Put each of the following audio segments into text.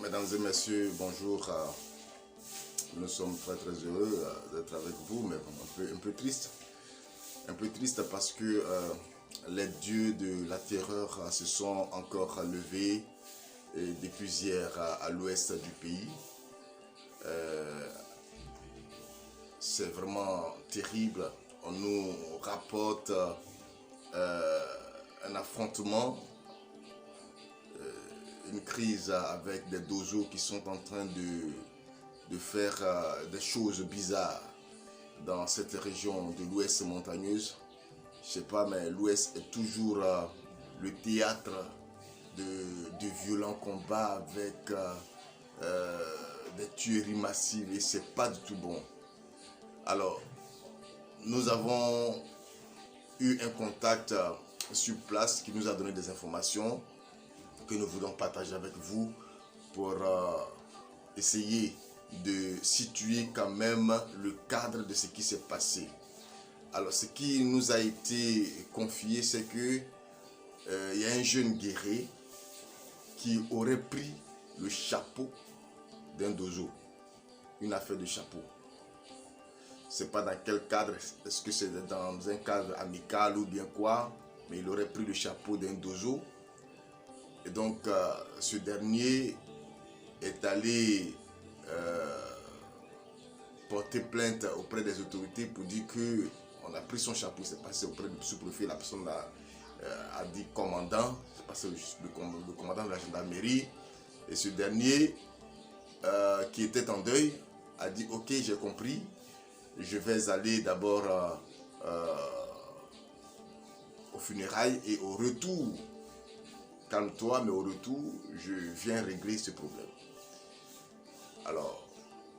Mesdames et messieurs, bonjour. Nous sommes très heureux d'être avec vous, mais un peu triste. Un peu triste parce que les dieux de la terreur se sont encore levés depuis hier à l'ouest du pays. C'est vraiment terrible. On nous rapporte un affrontement, une crise avec des dozos qui sont en train de faire des choses bizarres dans cette région de l'ouest montagneuse. Je sais pas, mais l'ouest est toujours le théâtre de violents combats avec des tueries massives et c'est pas du tout bon. Alors, nous avons eu un contact sur place qui nous a donné des informations que nous voulons partager avec vous pour essayer de situer quand même le cadre de ce qui s'est passé. Alors, ce qui nous a été confié, c'est que il y a un jeune guerrier qui aurait pris le chapeau d'un dozo, une affaire de chapeau. C'est pas dans quel cadre, est-ce que c'est dans un cadre amical ou bien quoi, mais il aurait pris le chapeau d'un dozo. Et donc, ce dernier est allé porter plainte auprès des autorités pour dire que on a pris son chapeau, c'est passé auprès du sous-préfet, la personne a dit commandant, c'est passé le commandant de la gendarmerie, et ce dernier qui était en deuil a dit ok, j'ai compris, je vais aller d'abord aux funérailles et au retour, calme-toi, mais au retour, je viens régler ce problème. Alors,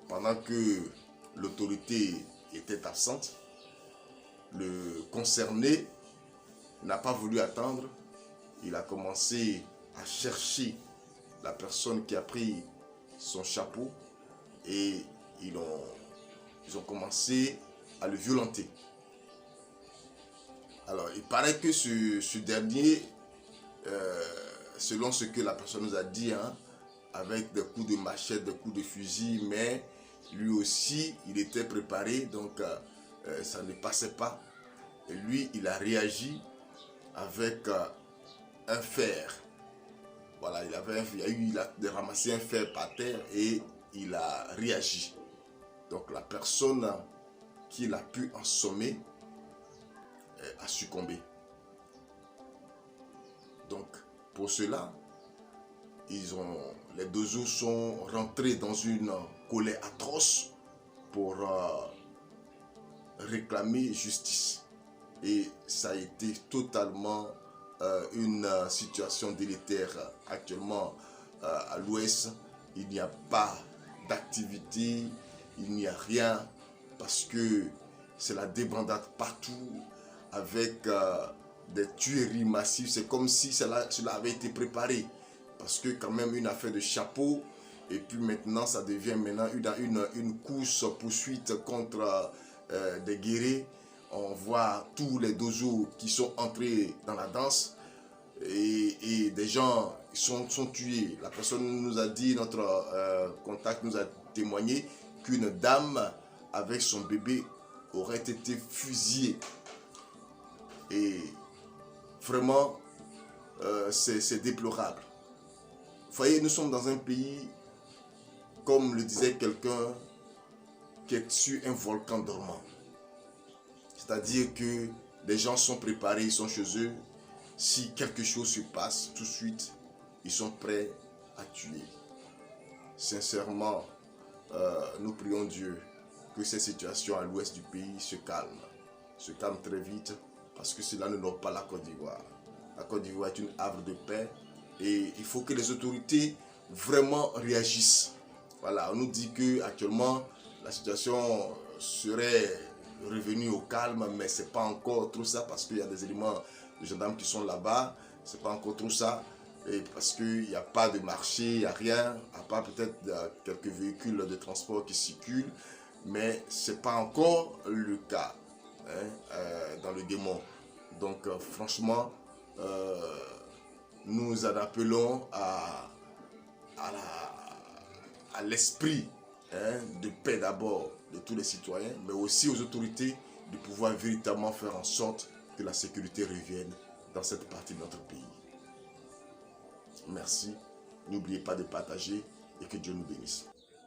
pendant que l'autorité était absente, le concerné n'a pas voulu attendre. Il a commencé à chercher la personne qui a pris son chapeau et ils ont commencé à le violenter. Alors, il paraît que ce dernier, selon ce que la personne nous a dit, hein, avec des coups de machette, des coups de fusil, mais lui aussi, il était préparé, donc ça ne passait pas. Et lui, il a réagi avec un fer. Voilà, il a ramassé un fer par terre et il a réagi. Donc la personne qui l'a pu assommer a succombé. Donc pour cela, les deux os sont rentrés dans une colère atroce pour réclamer justice. Et ça a été totalement une situation délétère. Actuellement, à l'ouest, il n'y a pas d'activité, il n'y a rien, parce que c'est la débandade partout, avec des tueries massives. C'est comme si cela avait été préparé, parce que quand même une affaire de chapeau, et puis maintenant ça devient une course-poursuite contre des guerriers. On voit tous les dozos qui sont entrés dans la danse et des gens sont tués. La personne nous a dit, notre contact nous a témoigné qu'une dame avec son bébé aurait été fusillée. Et vraiment, c'est déplorable. Vous voyez, nous sommes dans un pays, comme le disait quelqu'un, qui est sur un volcan dormant. C'est-à-dire que les gens sont préparés, ils sont chez eux. Si quelque chose se passe, tout de suite, ils sont prêts à tuer. Sincèrement, nous prions Dieu que cette situation à l'ouest du pays se calme très vite, parce que cela ne n'honore pas la Côte d'Ivoire. La Côte d'Ivoire est une havre de paix et il faut que les autorités vraiment réagissent. Voilà, on nous dit que actuellement la situation serait revenu au calme, mais c'est pas encore trop ça parce qu'il y a des éléments de gendarmes qui sont là-bas, c'est pas encore trop ça, et parce qu'il n'y a pas de marché, il n'y a rien, à part peut-être quelques véhicules de transport qui circulent, mais c'est pas encore le cas dans le démon. Donc franchement, nous en appelons à à l'esprit de paix d'abord de tous les citoyens, mais aussi aux autorités de pouvoir véritablement faire en sorte que la sécurité revienne dans cette partie de notre pays. Merci. N'oubliez pas de partager et que Dieu nous bénisse.